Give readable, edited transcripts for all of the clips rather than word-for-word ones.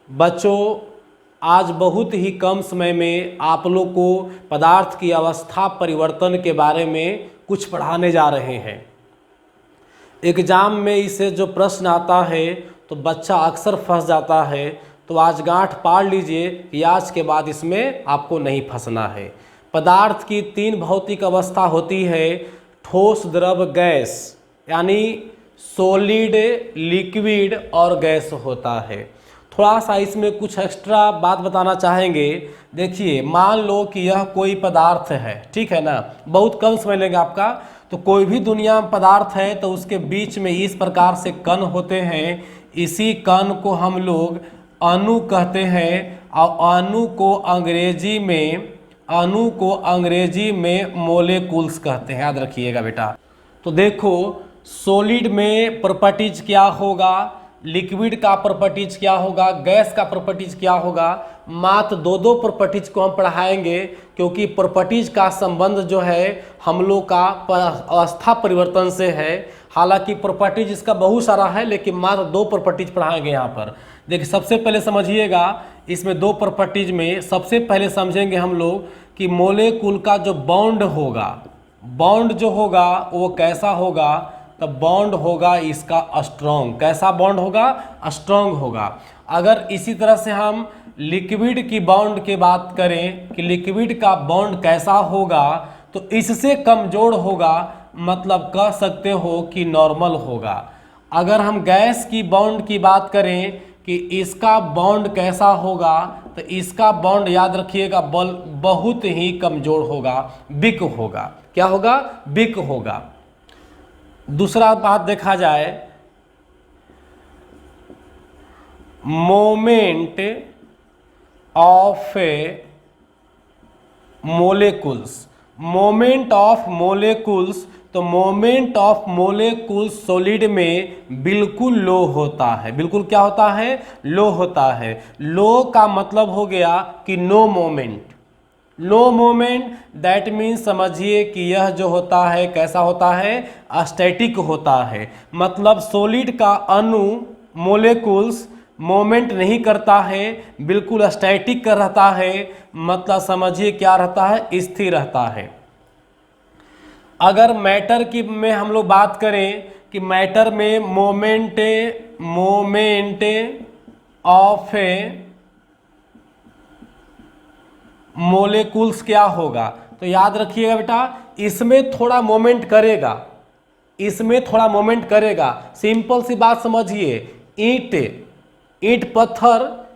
बच्चों, आज बहुत ही कम समय में आप लोग को पदार्थ की अवस्था परिवर्तन के बारे में कुछ पढ़ाने जा रहे हैं। एग्ज़ाम में इससे जो प्रश्न आता है तो बच्चा अक्सर फंस जाता है। तो आज गांठ पाड़ लीजिए कि आज के बाद इसमें आपको नहीं फंसना है। पदार्थ की 3 भौतिक अवस्था होती है, ठोस, द्रव, गैस, यानी सॉलिड, लिक्विड और गैस होता है। थोड़ा सा इसमें कुछ एक्स्ट्रा बात बताना चाहेंगे। देखिए, मान लो कि यह कोई पदार्थ है, ठीक है ना, बहुत कम समय लेंगे आपका। तो कोई भी दुनिया में पदार्थ है तो उसके बीच में इस प्रकार से कण होते हैं। इसी कण को हम लोग अणु कहते हैं और अणु को अंग्रेजी में मोलेकुल्स कहते हैं। याद रखिएगा बेटा। तो देखो, सॉलिड में प्रॉपर्टीज क्या होगा, लिक्विड का प्रॉपर्टीज क्या होगा, गैस का प्रॉपर्टीज क्या होगा। मात्र दो प्रॉपर्टीज को हम पढ़ाएंगे, क्योंकि प्रॉपर्टीज का संबंध जो है हम लोग का अवस्था परिवर्तन से है। हालांकि प्रॉपर्टीज इसका बहुत सारा है, लेकिन मात्र 2 प्रॉपर्टीज पढ़ाएंगे यहाँ पर। देखिए, सबसे पहले समझिएगा, इसमें 2 प्रॉपर्टीज में सबसे पहले समझेंगे हम लोग कि मोलेकुल का जो बॉन्ड होगा, बॉन्ड जो होगा वो कैसा होगा। तो बॉन्ड होगा इसका स्ट्रॉन्ग। कैसा बॉन्ड होगा? स्ट्रॉन्ग होगा। अगर इसी तरह से हम लिक्विड की बॉन्ड की बात करें कि लिक्विड का बॉन्ड कैसा होगा, तो इससे कमजोर होगा, मतलब कह सकते हो कि नॉर्मल होगा। अगर हम गैस की बॉन्ड की बात करें कि इसका बॉन्ड कैसा होगा, तो इसका बॉन्ड याद रखिएगा बहुत ही कमजोर होगा, वीक होगा। क्या होगा? वीक होगा। दूसरा बात देखा जाए, मोमेंट ऑफ मोलेकुल्स। मोमेंट ऑफ मोलेकुल्स, तो मोमेंट ऑफ मोलेकुल्स सॉलिड में बिल्कुल लो होता है। बिल्कुल क्या होता है? लो होता है। लो का मतलब हो गया कि no moment. No moment that means समझिए कि यह जो होता है कैसा होता है? स्टैटिक होता है। मतलब सॉलिड का अणु मोलेकुल्स मोमेंट नहीं करता है, बिल्कुल स्टैटिक रहता है। मतलब समझिए क्या रहता है? स्थिर रहता है। अगर मैटर की में हम लोग बात करें कि मैटर में मोमेंट ऑफ मोलेकुल्स क्या होगा, तो याद रखिएगा बेटा, इसमें थोड़ा मोमेंट करेगा, इसमें थोड़ा मोमेंट करेगा। सिंपल सी बात समझिए, ईंट पत्थर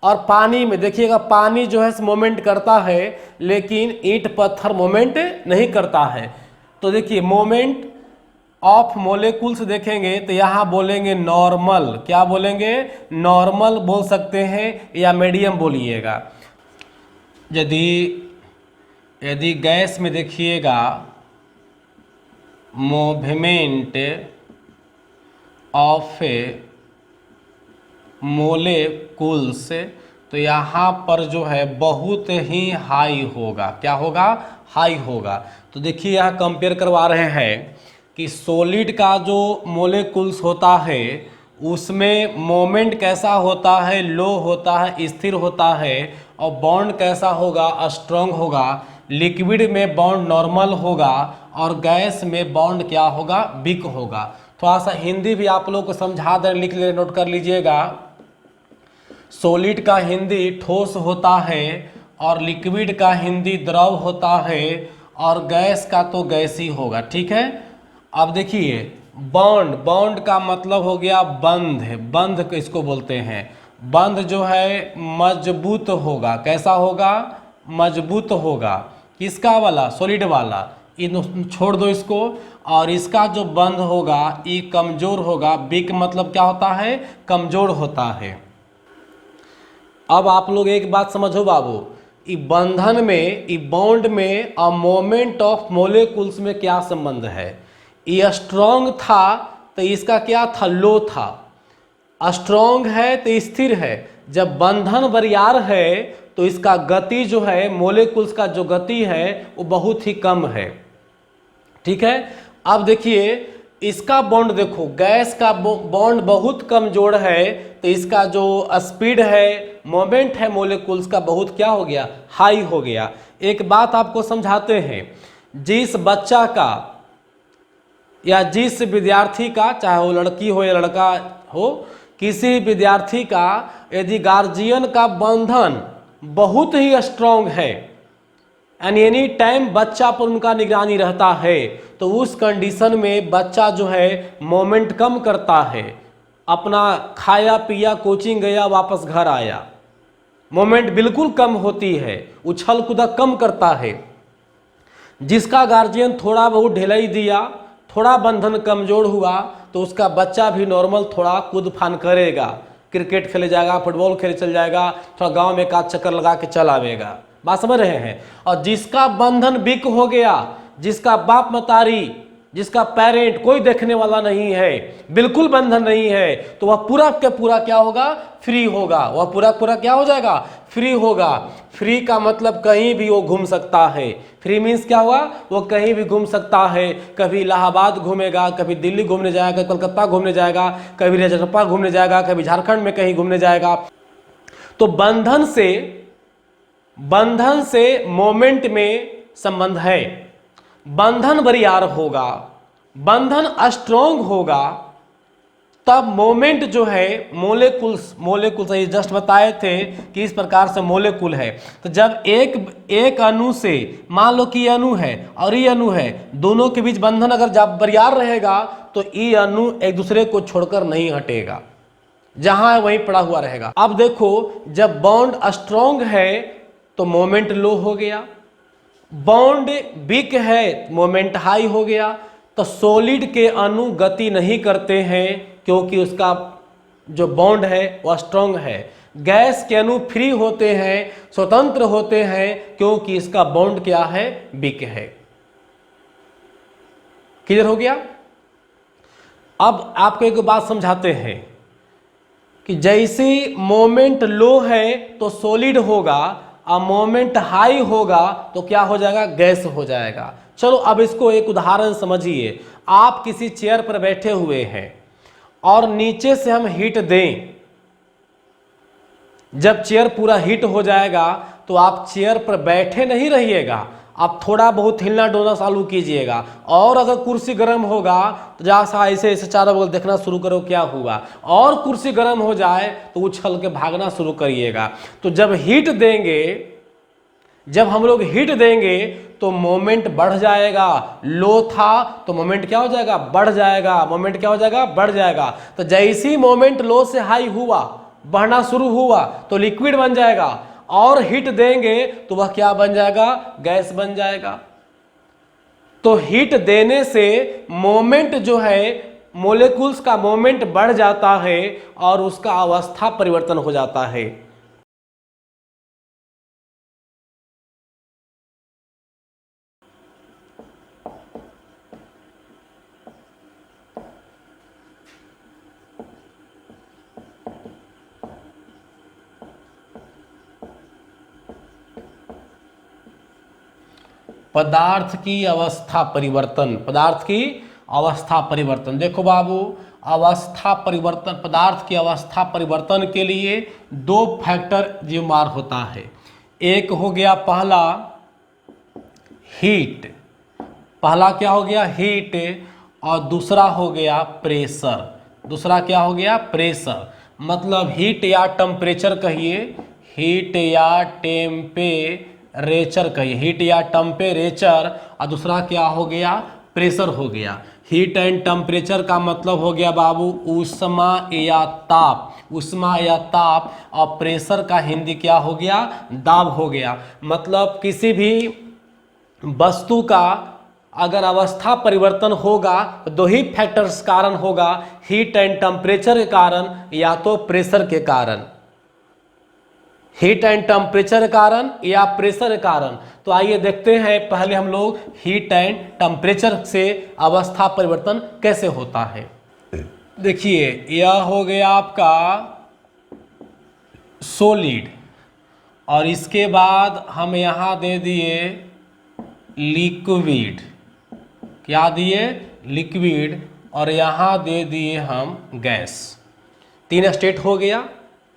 और पानी में देखिएगा, पानी जो है मोमेंट करता है, लेकिन ईंट पत्थर मोमेंट नहीं करता है। तो देखिए, मोमेंट ऑफ मोलेकुल्स देखेंगे तो यहाँ बोलेंगे नॉर्मल। क्या बोलेंगे? नॉर्मल बोल सकते हैं या मीडियम बोलिएगा। यदि गैस में देखिएगा मूवमेंट ऑफ मोलेकुल्स, तो यहाँ पर जो है बहुत ही हाई होगा। क्या होगा? हाई होगा। तो देखिए, यहाँ कंपेयर करवा रहे हैं कि सॉलिड का जो मोलेकुल्स होता है उसमें मोमेंट कैसा होता है? लो होता है, स्थिर होता है। और बॉन्ड कैसा होगा? स्ट्रॉन्ग होगा। लिक्विड में बॉन्ड नॉर्मल होगा और गैस में बॉन्ड क्या होगा? वीक होगा। थोड़ा सा हिंदी भी आप लोग को समझा दें, लिख ले, नोट कर लीजिएगा। सॉलिड का हिंदी ठोस होता है और लिक्विड का हिंदी द्रव होता है और गैस का तो गैस ही होगा। ठीक है। अब देखिए, बॉन्ड का मतलब हो गया बंध। बंध इसको बोलते हैं। बंध जो है मजबूत होगा। कैसा होगा? मजबूत होगा। किसका वाला? सॉलिड वाला। इन छोड़ दो इसको। और इसका जो बंध होगा ये कमजोर होगा। वीक मतलब क्या होता है? कमजोर होता है। अब आप लोग एक बात समझो बाबू, ई बंधन में, ई बॉन्ड में और मोमेंट ऑफ मोलेकुल्स में क्या संबंध है? ये स्ट्रॉन्ग था तो इसका क्या था? लो था। स्ट्रॉन्ग है तो स्थिर है। जब बंधन बरियार है तो इसका गति जो है, मोलेकुल्स का जो गति है वो बहुत ही कम है। ठीक है। अब देखिए, इसका बॉन्ड देखो, गैस का बॉन्ड बहुत कमजोर है, तो इसका जो स्पीड है, मोमेंट है मोलिकुल्स का, बहुत क्या हो गया, हाई हो गया। एक बात आपको समझाते हैं, जिस बच्चा का या जिस विद्यार्थी का, चाहे वो लड़की हो या लड़का हो, किसी विद्यार्थी का यदि गार्जियन का बंधन बहुत ही स्ट्रांग है एंड एनी टाइम बच्चा पर उनका निगरानी रहता है, तो उस कंडीशन में बच्चा जो है मोमेंट कम करता है, अपना खाया पिया, कोचिंग गया, वापस घर आया, मोमेंट बिल्कुल कम होती है, उछल कूदक कम करता है। जिसका गार्जियन थोड़ा बहुत ढिलाई दिया, थोड़ा बंधन कमजोर हुआ, तो उसका बच्चा भी नॉर्मल थोड़ा कूद फान करेगा, क्रिकेट खेले जाएगा, फुटबॉल खेले चल जाएगा, थोड़ा गांव में एक आध चक्कर लगा के चल आवेगा। बात समझ रहे हैं। और जिसका बंधन वीक हो गया, जिसका बाप मतारी, जिसका पेरेंट कोई देखने वाला नहीं है, बिल्कुल बंधन नहीं है, तो वह पूरा के पूरा क्या होगा, फ्री होगा। वह पूरा पूरा क्या हो जाएगा, फ्री होगा। फ्री का मतलब कहीं भी वो घूम सकता है। फ्री मीन्स क्या हुआ, वो कहीं भी घूम सकता है। कभी इलाहाबाद घूमेगा, कभी दिल्ली घूमने जाएगा, कलकत्ता घूमने जाएगा, कभी राजरप्पा घूमने जाएगा, कभी झारखंड में कहीं घूमने जाएगा। तो बंधन से मोमेंट में संबंध है। बंधन बरियार होगा, बंधन स्ट्रॉन्ग होगा, तब मोमेंट जो है, मोलेकुल्स जस्ट बताए थे कि इस प्रकार से मोलेकुल है। तो जब एक अणु से, मान लो कि अणु है और ये अणु है, दोनों के बीच बंधन अगर जब बरियार रहेगा, तो ये अणु एक दूसरे को छोड़कर नहीं हटेगा, जहां है वहीं पड़ा हुआ रहेगा। अब देखो, जब बॉन्ड स्ट्रॉन्ग है तो मोमेंट लो हो गया, बॉन्ड वीक है मोमेंट हाई हो गया। तो सॉलिड के अणु गति नहीं करते हैं क्योंकि उसका जो बॉन्ड है वह स्ट्रॉन्ग है। गैस के अणु फ्री होते हैं, स्वतंत्र होते हैं, क्योंकि इसका बॉन्ड क्या है, वीक है। क्लियर हो गया। अब आपको एक बात समझाते हैं कि जैसे मोमेंट लो है तो सॉलिड होगा, और मोमेंट हाई होगा तो क्या हो जाएगा, गैस हो जाएगा। चलो अब इसको एक उदाहरण समझिए। आप किसी चेयर पर बैठे हुए हैं और नीचे से हम हीट दें, जब चेयर पूरा हीट हो जाएगा तो आप चेयर पर बैठे नहीं रहिएगा, आप थोड़ा बहुत हिलना डोलना चालू कीजिएगा। और अगर कुर्सी गर्म होगा तो जैसा ऐसे ऐसे चारों बगल देखना शुरू करो क्या हुआ, और कुर्सी गर्म हो जाए तो उछल के भागना शुरू करिएगा। तो जब हम लोग हीट देंगे तो मोमेंट बढ़ जाएगा। लो था तो मोमेंट क्या हो जाएगा, बढ़ जाएगा। मोमेंट क्या हो जाएगा, बढ़ जाएगा। तो जैसे ही मोमेंट लो से हाई हुआ, बढ़ना शुरू हुआ, तो लिक्विड बन जाएगा, और हीट देंगे तो वह क्या बन जाएगा, गैस बन जाएगा। तो हीट देने से मोमेंट जो है, मोलेकुल्स का मोमेंट बढ़ जाता है और उसका अवस्था परिवर्तन हो जाता है। पदार्थ की अवस्था परिवर्तन, पदार्थ की अवस्था परिवर्तन। देखो बाबू, अवस्था परिवर्तन, पदार्थ की अवस्था परिवर्तन के लिए दो फैक्टर जिम्मेदार होता है। एक हो गया पहला हीट, पहला क्या हो गया, हीट, और दूसरा हो गया प्रेशर। दूसरा क्या हो गया, प्रेशर। मतलब हीट या टेम्परेचर कहिए, हीट या टेम्परेचर कहिए, हीट या टेम्परेचर, और दूसरा क्या हो गया, प्रेशर हो गया। हीट एंड टेम्परेचर का मतलब हो गया बाबू ऊष्मा या ताप, ऊष्मा या ताप, और प्रेशर का हिंदी क्या हो गया, दाब हो गया। मतलब किसी भी वस्तु का अगर अवस्था परिवर्तन होगा तो दो ही फैक्टर्स कारण होगा, हीट एंड टेम्परेचर के कारण या तो प्रेशर के कारण, हीट एंड टेम्परेचर के कारण या प्रेशर के कारण। तो आइए देखते हैं पहले हम लोग हीट एंड टेम्परेचर से अवस्था परिवर्तन कैसे होता है। देखिए, यह हो गया आपका सॉलिड, और इसके बाद हम यहां दे दिए लिक्विड। क्या दिए, लिक्विड। और यहाँ दे दिए हम गैस। 3 स्टेट हो गया,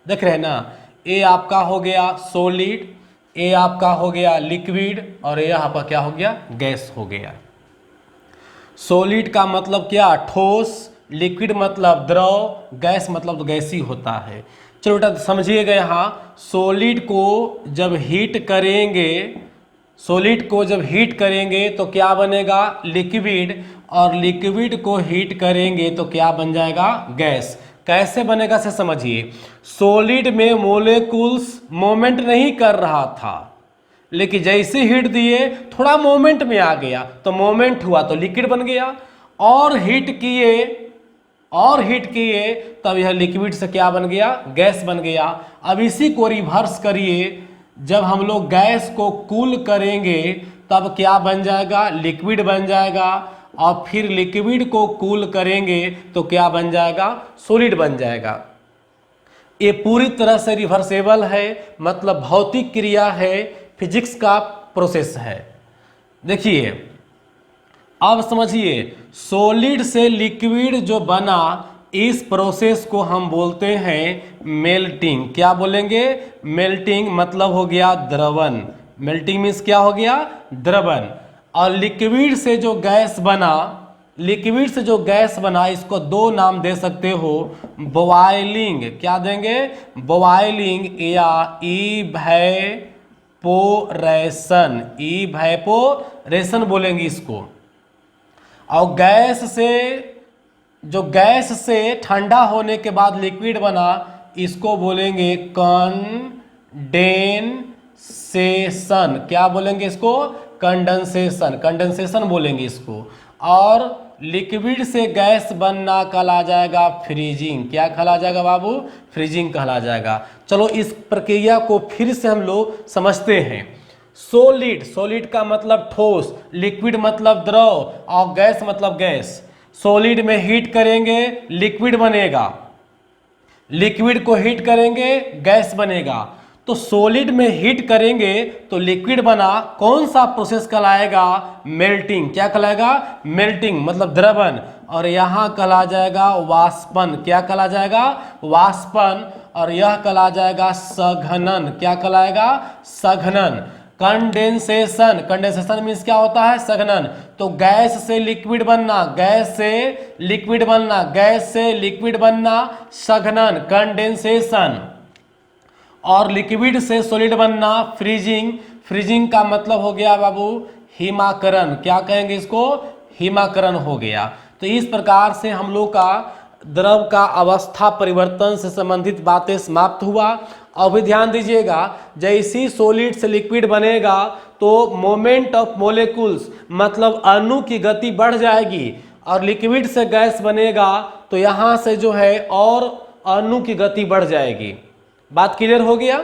देख रहे हैं ना। ए आपका हो गया सॉलिड, ए आपका हो गया लिक्विड, और ये आपका क्या हो गया, गैस हो गया। सॉलिड का मतलब क्या, ठोस, लिक्विड मतलब द्रव, गैस मतलब तो गैस ही होता है। चलो बेटा समझिएगा, यहाँ सॉलिड को जब हीट करेंगे, सॉलिड को जब हीट करेंगे तो क्या बनेगा, लिक्विड, और लिक्विड को हीट करेंगे तो क्या बन जाएगा, गैस। कैसे बनेगा से समझिए। सॉलिड में मोलेकुल्स मोमेंट नहीं कर रहा था, लेकिन जैसे हीट दिए थोड़ा मोमेंट में आ गया, तो मोमेंट हुआ तो लिक्विड बन गया, और हीट किए तब यह लिक्विड से क्या बन गया, गैस बन गया। अब इसी को रिवर्स करिए, जब हम लोग गैस को कूल करेंगे तब क्या बन जाएगा, लिक्विड बन जाएगा, और फिर लिक्विड को कूल करेंगे तो क्या बन जाएगा, सॉलिड बन जाएगा। ये पूरी तरह से रिवर्सेबल है, मतलब भौतिक क्रिया है, फिजिक्स का प्रोसेस है। देखिए अब समझिए, सॉलिड से लिक्विड जो बना, इस प्रोसेस को हम बोलते हैं मेल्टिंग। क्या बोलेंगे, मेल्टिंग, मतलब हो गया द्रवन। मेल्टिंग मीन्स क्या हो गया, द्रवन। और लिक्विड से जो गैस बना, इसको 2 नाम दे सकते हो, बॉयलिंग, क्या देंगे, बॉयलिंग, या इवैपोरेशन बोलेंगे इसको। और गैस से ठंडा होने के बाद लिक्विड बना, इसको बोलेंगे कंडेंसेशन। क्या बोलेंगे इसको, कंडेंसेशन बोलेंगे इसको। और लिक्विड से गैस बनना कहला जाएगा फ्रीजिंग। क्या कहला जाएगा बाबू, फ्रीजिंग कहला जाएगा। चलो इस प्रक्रिया को फिर से हम लोग समझते हैं। सॉलिड का मतलब ठोस, लिक्विड मतलब द्रव, और गैस मतलब गैस। सॉलिड में हीट करेंगे लिक्विड बनेगा, लिक्विड को हीट करेंगे गैस बनेगा। तो सॉलिड में हीट करेंगे तो लिक्विड बना, कौन सा प्रोसेस कहलाएगा, मेल्टिंग। क्या कहलाएगा, मेल्टिंग मतलब द्रवन। और यहाँ कहला जाएगा वाष्पन। क्या कहला जाएगा, वाष्पन। और यह कहला जाएगा सघनन। क्या कहलाएगा, सघनन। कंडेंसेशन मीन्स क्या होता है, सघनन। तो गैस से लिक्विड बनना, सघनन, कंडेंसेशन। और लिक्विड से सॉलिड बनना, फ्रीजिंग का मतलब हो गया बाबू हिमाकरण। क्या कहेंगे इसको, हिमाकरण हो गया। तो इस प्रकार से हम लोग का द्रव का अवस्था परिवर्तन से संबंधित बातें समाप्त हुआ। अब भी ध्यान दीजिएगा, जैसी सॉलिड से लिक्विड बनेगा तो मोमेंट ऑफ मोलेकुल्स मतलब अणु की गति बढ़ जाएगी, और लिक्विड से गैस बनेगा तो यहाँ से जो है और अणु की गति बढ़ जाएगी। बात क्लियर हो गया।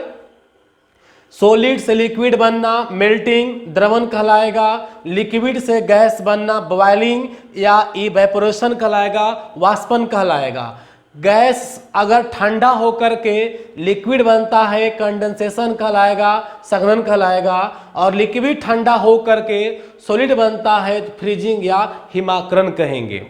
सॉलिड से लिक्विड बनना मेल्टिंग, द्रवन कहलाएगा। लिक्विड से गैस बनना बॉयलिंग या इवेपोरेशन कहलाएगा, वाष्पन कहलाएगा। गैस अगर ठंडा होकर के लिक्विड बनता है, कंडेंसेशन कहलाएगा, सघनन कहलाएगा। और लिक्विड ठंडा होकर के सॉलिड बनता है तो फ्रीजिंग या हिमाकरण कहेंगे।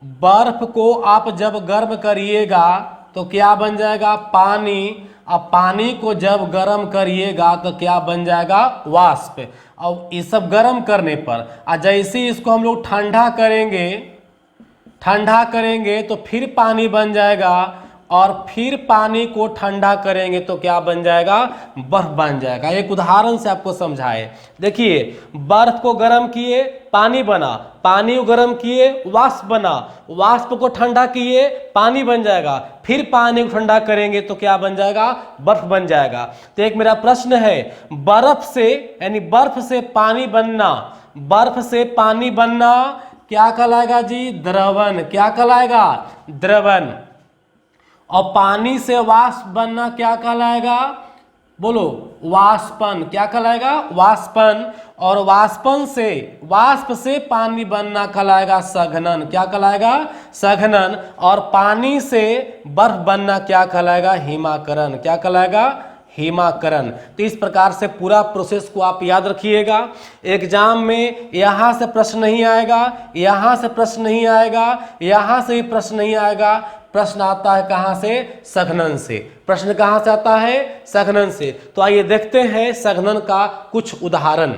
बर्फ को आप जब गर्म करिएगा तो क्या बन जाएगा, पानी। अब पानी को जब गर्म करिएगा तो क्या बन जाएगा, वाष्प। अब ये सब गर्म करने पर जैसे इसको हम लोग ठंडा करेंगे तो फिर पानी बन जाएगा, और फिर पानी को ठंडा करेंगे तो क्या बन जाएगा, बर्फ बन जाएगा। एक उदाहरण से आपको समझाए। देखिए, बर्फ को गर्म किए पानी बना, पानी को गर्म किए वाष्प बना, वाष्प को ठंडा किए पानी बन जाएगा, फिर पानी को ठंडा करेंगे तो क्या बन जाएगा, बर्फ बन जाएगा। तो एक मेरा प्रश्न है, बर्फ से पानी बनना क्या कहलाएगा जी, द्रवन। क्या कहलाएगा, द्रवन। और पानी से वाष्प बनना क्या कहलाएगा, बोलो, वाष्पन। क्या कहलाएगा, वाष्पन। और वाष्प से पानी बनना कहलाएगा सघनन। क्या कहलाएगा, सघनन। और पानी से बर्फ बनना क्या कहलाएगा, हिमाकरण। क्या कहलाएगा, हिमाकरण। तो इस प्रकार से पूरा प्रोसेस को आप याद रखिएगा। एग्जाम में यहाँ से प्रश्न नहीं आएगा, यहाँ से प्रश्न नहीं आएगा, यहाँ से भी प्रश्न नहीं आएगा। प्रश्न आता है कहाँ से? संघनन से। प्रश्न कहाँ से आता है? संघनन से। तो आइए देखते हैं संघनन का कुछ उदाहरण।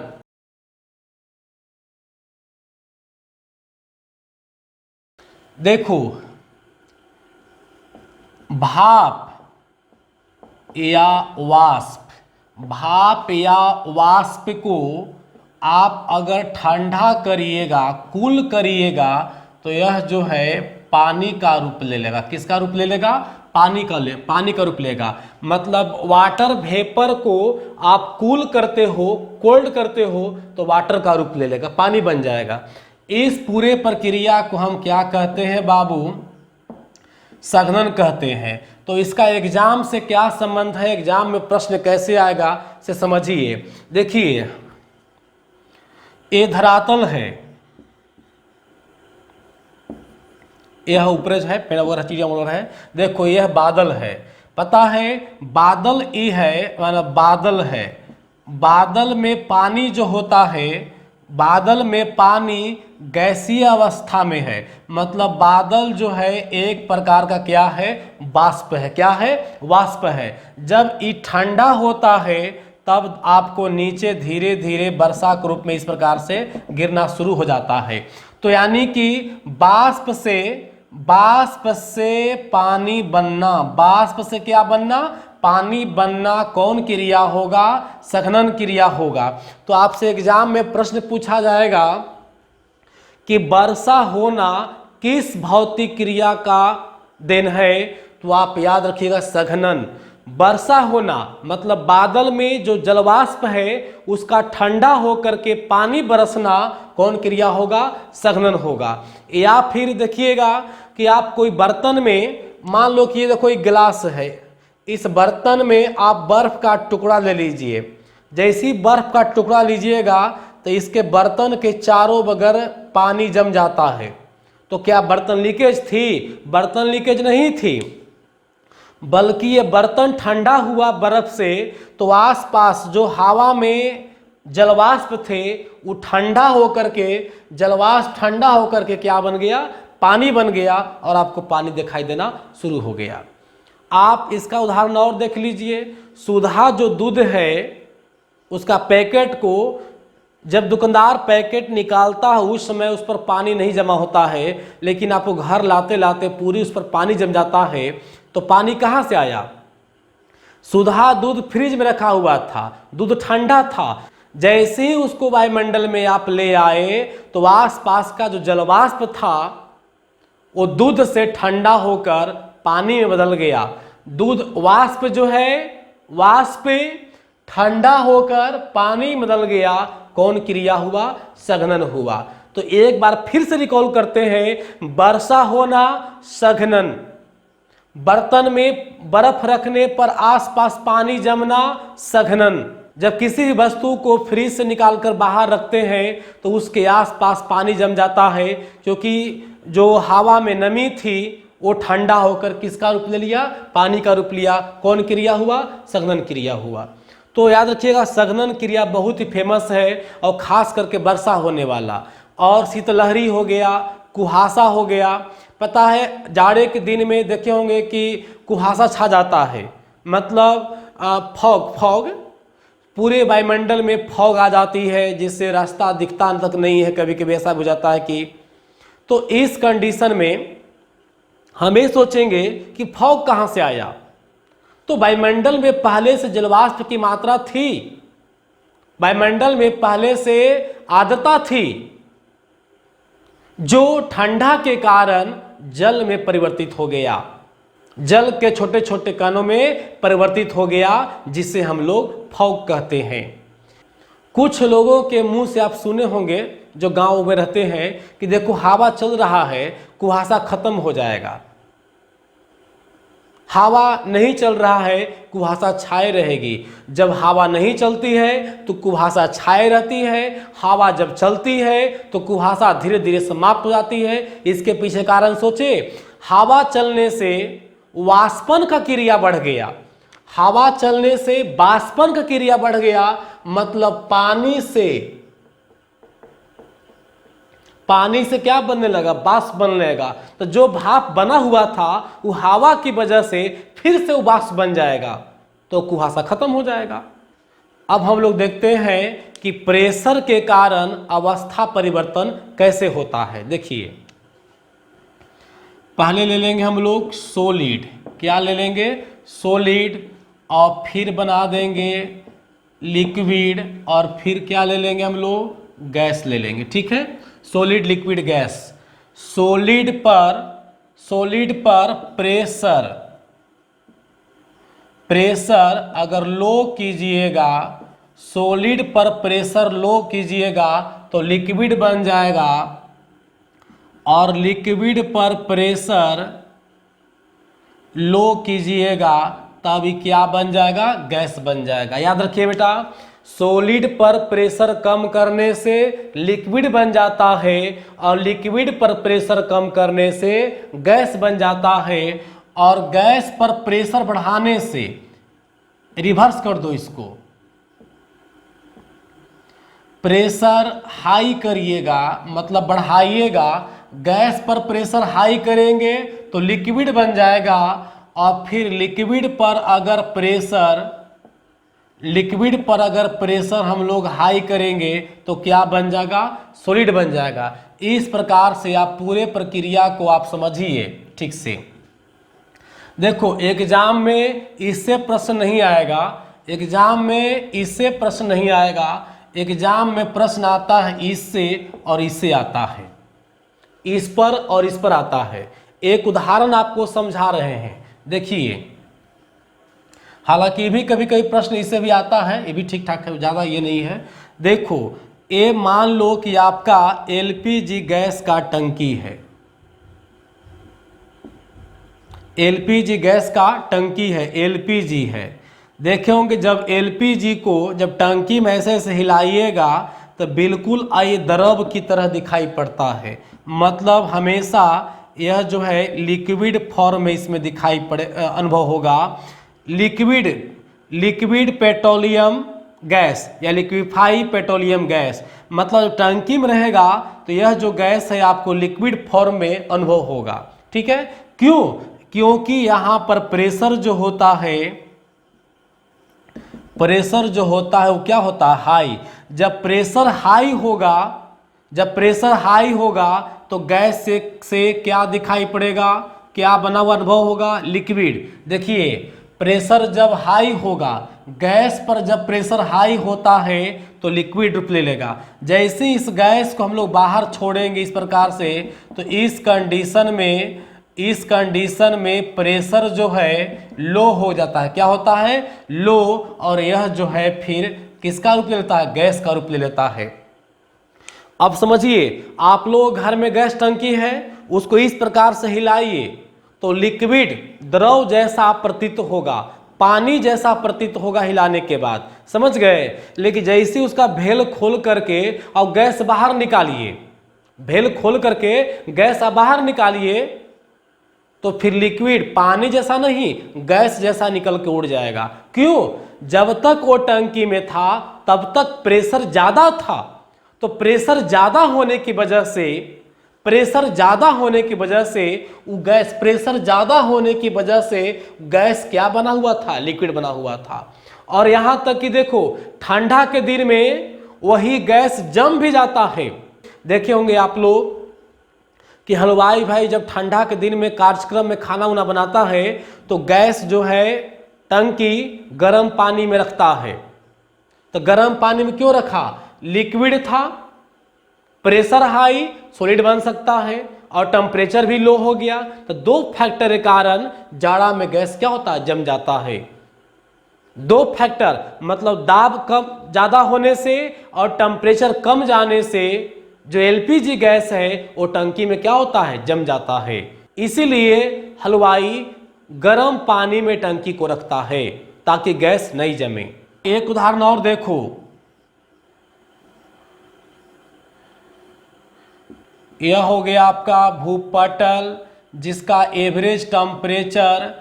देखो, भाप या वाष्प, भाप या वाष्प को आप अगर ठंडा करिएगा, कूल करिएगा, तो यह जो है पानी का रूप ले लेगा। किसका रूप ले लेगा? पानी का रूप लेगा। मतलब वाटर वेपर को आप कूल करते हो, कोल्ड करते हो, तो वाटर का रूप ले लेगा, पानी बन जाएगा। इस पूरे प्रक्रिया को हम क्या कहते हैं बाबू? संघनन कहते हैं। तो इसका एग्जाम से क्या संबंध है, एग्जाम में प्रश्न कैसे आएगा से समझिए। देखिए, ये धरातल है, यह उपरज है, पेड़ वगैरह चीजें वगैरह है। देखो, यह बादल है, पता है बादल ई है, मतलब बादल है। बादल में पानी जो होता है, बादल में पानी गैसीय अवस्था में है। मतलब बादल जो है एक प्रकार का क्या है? वाष्प है। क्या है? वाष्प है। जब ये ठंडा होता है तब आपको नीचे धीरे धीरे वर्षा के रूप में इस प्रकार से गिरना शुरू हो जाता है। तो यानी कि वाष्प से पानी बनना, वाष्प से क्या बनना? पानी बनना कौन क्रिया होगा? संघनन क्रिया होगा। तो आपसे एग्जाम में प्रश्न पूछा जाएगा कि वर्षा होना किस भौतिक क्रिया का देन है? तो आप याद रखिएगा संघनन। वर्षा होना मतलब बादल में जो जलवाष्प है उसका ठंडा होकर के पानी बरसना कौन क्रिया होगा? संघनन होगा। या फिर देखिएगा कि आप कोई बर्तन में, मान लो कि ये देखो एक गिलास है, इस बर्तन में आप बर्फ का टुकड़ा ले लीजिए। जैसी बर्फ का टुकड़ा लीजिएगा तो इसके बर्तन के चारों बगैर पानी जम जाता है। तो क्या बर्तन लीकेज थी? बर्तन लीकेज नहीं थी, बल्कि ये बर्तन ठंडा हुआ बर्फ से, तो आसपास जो हवा में जलवाष्प थे वो ठंडा होकर के, जलवाष्प ठंडा होकर के क्या बन गया? पानी बन गया, और आपको पानी दिखाई देना शुरू हो गया। आप इसका उदाहरण और देख लीजिए। सुधा जो दूध है उसका पैकेट को जब दुकानदार पैकेट निकालता है उस समय उस पर पानी नहीं जमा होता है, लेकिन आपको घर लाते लाते पूरी उस पर पानी जम जाता है। तो पानी कहाँ से आया? सुधा दूध फ्रिज में रखा हुआ था, दूध ठंडा था। जैसे ही उसको वायुमंडल में आप ले आए तो आसपास का जो जलवाष्प था वो दूध से ठंडा होकर पानी में बदल गया। दूध वाष्प जो है, वाष्प ठंडा होकर पानी में बदल गया। कौन क्रिया हुआ? संघनन हुआ। तो एक बार फिर से रिकॉल करते हैं, वर्षा होना संघनन, बर्तन में बर्फ रखने पर आसपास पानी जमना संघनन। जब किसी भी वस्तु को फ्रिज से निकालकर बाहर रखते हैं तो उसके आसपास पानी जम जाता है, क्योंकि जो हवा में नमी थी वो ठंडा होकर किसका रूप ले लिया? पानी का रूप लिया। कौन क्रिया हुआ? संघनन क्रिया हुआ। तो याद रखिएगा संघनन क्रिया बहुत ही फेमस है, और खास करके वर्षा होने वाला। और शीतलहरी हो गया, कुहासा हो गया। पता है जाड़े के दिन में देखे होंगे कि कुहासा छा जाता है, मतलब फॉग पूरे वायुमंडल में फॉग आ जाती है, जिससे रास्ता दिखता तक नहीं है। कभी कभी ऐसा हो जाता है कि, तो इस कंडीशन में हम ये सोचेंगे कि फॉग कहाँ से आया? तो वायुमंडल में पहले से जलवाष्प की मात्रा थी, वायुमंडल में पहले से आर्द्रता थी, जो ठंडा के कारण जल में परिवर्तित हो गया, जल के छोटे छोटे कणों में परिवर्तित हो गया, जिसे हम लोग फॉग कहते हैं। कुछ लोगों के मुंह से आप सुने होंगे जो गांव में रहते हैं कि देखो हवा चल रहा है, कुहासा खत्म हो जाएगा। हवा नहीं चल रहा है, कुहासा छाए रहेगी। जब हवा नहीं चलती है तो कुहासा छाए रहती है, हवा जब चलती है तो कुहासा धीरे धीरे समाप्त हो जाती है। इसके पीछे कारण सोचे, हवा चलने से वाष्पन का क्रिया बढ़ गया। हवा चलने से बाष्पन का क्रिया बढ़ गया, मतलब पानी से क्या बनने लगा, वाष्प बनने लगा। तो जो भाप बना हुआ था वो हवा की वजह से फिर से वो वाष्प बन जाएगा, तो कुहासा खत्म हो जाएगा। अब हम लोग देखते हैं कि प्रेशर के कारण अवस्था परिवर्तन कैसे होता है। देखिए, पहले ले लेंगे हम लोग सॉलिड, क्या ले लेंगे, सॉलिड, और फिर बना देंगे लिक्विड, और फिर क्या ले लेंगे हम लोग, गैस ले लेंगे। ठीक है, सॉलिड, लिक्विड, गैस। सॉलिड पर प्रेशर अगर लो कीजिएगा, सॉलिड पर प्रेशर लो कीजिएगा तो लिक्विड बन जाएगा, और लिक्विड पर प्रेशर लो कीजिएगा तब क्या बन जाएगा, गैस बन जाएगा। याद रखिए बेटा, सॉलिड पर प्रेशर कम करने से लिक्विड बन जाता है, और लिक्विड पर प्रेशर कम करने से गैस बन जाता है, और गैस पर प्रेशर बढ़ाने से, रिवर्स कर दो इसको, प्रेशर हाई करिएगा मतलब बढ़ाइएगा, गैस पर प्रेशर हाई करेंगे तो लिक्विड बन जाएगा, और फिर लिक्विड पर अगर प्रेशर हम लोग हाई करेंगे तो क्या बन जाएगा, सॉलिड बन जाएगा। इस प्रकार से आप पूरे प्रक्रिया को आप समझिए ठीक से। देखो, एग्जाम में इससे प्रश्न नहीं आएगा, एग्जाम में प्रश्न आता है इससे और इससे आता है, इस पर और इस पर आता है। एक उदाहरण आपको समझा रहे हैं, देखिए। हालांकि भी कभी कभी प्रश्न इससे भी आता है, ये भी ठीक ठाक है, ज़्यादा ये नहीं है। देखो, ये मान लो कि आपका एलपीजी गैस का टंकी है, एलपीजी गैस का टंकी है, एलपीजी है। देखे होंगे जब एलपीजी को जब टंकी में ऐसे हिलाइएगा तो बिल्कुल ये द्रव की तरह दिखाई पड़ता है, मतलब हमेशा यह जो है लिक्विड फॉर्म में इसमें दिखाई पड़े, अनुभव होगा। लिक्विड पेट्रोलियम गैस या लिक्विफाई पेट्रोलियम गैस, मतलब टंकी में रहेगा तो यह जो गैस है आपको लिक्विड फॉर्म में अनुभव होगा। ठीक है, क्यों, क्योंकि यहाँ पर प्रेशर जो होता है वो क्या होता है, हाई। जब प्रेशर हाई होगा तो गैस से क्या दिखाई पड़ेगा, क्या बना हुआ अनुभव होगा, लिक्विड। देखिए, प्रेशर जब हाई होगा, गैस पर जब प्रेशर हाई होता है तो लिक्विड रूप ले लेगा। जैसे इस गैस को हम लोग बाहर छोड़ेंगे इस प्रकार से, तो इस कंडीशन में प्रेशर जो है लो हो जाता है, क्या होता है, लो, और यह जो है फिर किसका रूप ले लेता है, गैस का रूप ले लेता है। अब समझिए, आप लोग घर में गैस टंकी है, उसको इस प्रकार से हिलाइए तो लिक्विड द्रव जैसा प्रतीत होगा, पानी जैसा प्रतीत होगा हिलाने के बाद, समझ गए। लेकिन जैसे उसका भेल खोल करके और गैस बाहर निकालिए, भेल खोल करके गैस बाहर निकालिए तो फिर लिक्विड पानी जैसा नहीं, गैस जैसा निकल के उड़ जाएगा। क्यों, जब तक वो टंकी में था तब तक प्रेशर ज्यादा था, तो प्रेशर ज्यादा होने की वजह से गैस क्या बना हुआ था, लिक्विड बना हुआ था। और यहां तक कि देखो, ठंडा के दिन में वही गैस जम भी जाता है। देखे होंगे आप लोग कि हलवाई भाई जब ठंडा के दिन में कार्यक्रम में खाना उना बनाता है तो गैस जो है टंकी गर्म पानी में रखता है। तो गर्म पानी में क्यों रखा, लिक्विड था, प्रेशर हाई, सॉलिड बन सकता है, और टेम्परेचर भी लो हो गया। तो दो फैक्टर के कारण जाड़ा में गैस क्या होता है, जम जाता है। दो फैक्टर मतलब दाब कम ज्यादा होने से और टेम्परेचर कम जाने से जो एलपीजी गैस है वो टंकी में क्या होता है, जम जाता है। इसीलिए हलवाई गर्म पानी में टंकी को रखता है ताकि गैस नहीं जमे। एक उदाहरण और देखो, यह हो गया आपका भूपटल जिसका एवरेज टेम्परेचर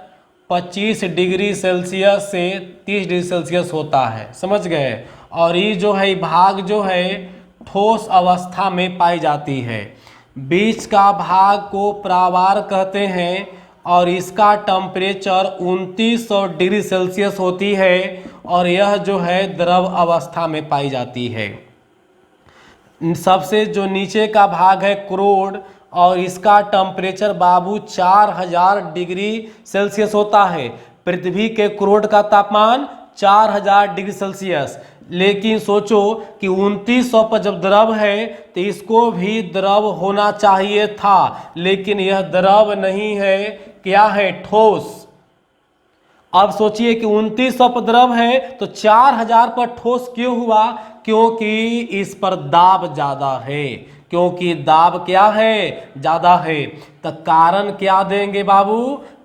25 डिग्री सेल्सियस से 30 डिग्री सेल्सियस होता है, समझ गए। और ये जो है भाग जो है ठोस अवस्था में पाई जाती है। बीच का भाग को प्रावार कहते हैं और इसका टेम्परेचर 2900 डिग्री सेल्सियस होती है और यह जो है द्रव अवस्था में पाई जाती है। सबसे जो नीचे का भाग है क्रोड और इसका टेम्परेचर बाबू 4000 डिग्री सेल्सियस होता है। पृथ्वी के क्रोड का तापमान 4000 डिग्री सेल्सियस, लेकिन सोचो कि 2900 पर जब द्रव है तो इसको भी द्रव होना चाहिए था, लेकिन यह द्रव नहीं है, क्या है, ठोस। अब सोचिए कि 2900 पर द्रव है तो 4000 पर ठोस क्यों हुआ? क्योंकि इस पर दाब ज्यादा है, क्योंकि दाब क्या है, ज्यादा है। तो कारण क्या देंगे बाबू?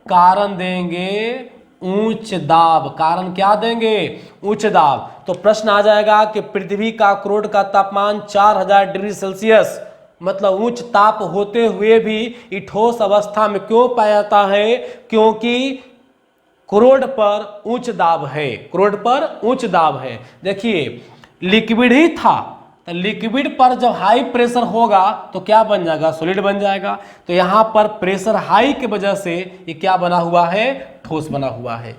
कारण देंगे उच्च दाब। कारण क्या देंगे? उच्च दाब। तो प्रश्न आ जाएगा कि पृथ्वी का क्रोड का तापमान 4000 डिग्री सेल्सियस मतलब उच्च ताप होते हुए भी ये ठोस अवस्था में क्यों पाया जाता है? क्योंकि क्रोड पर उच्च दाब है, क्रोड पर उच्च दाब है। देखिए लिक्विड ही था, तो लिक्विड पर जब हाई प्रेशर होगा तो क्या बन जाएगा? सॉलिड बन जाएगा। तो यहां पर प्रेशर हाई की वजह से ये क्या बना हुआ है? ठोस बना हुआ है।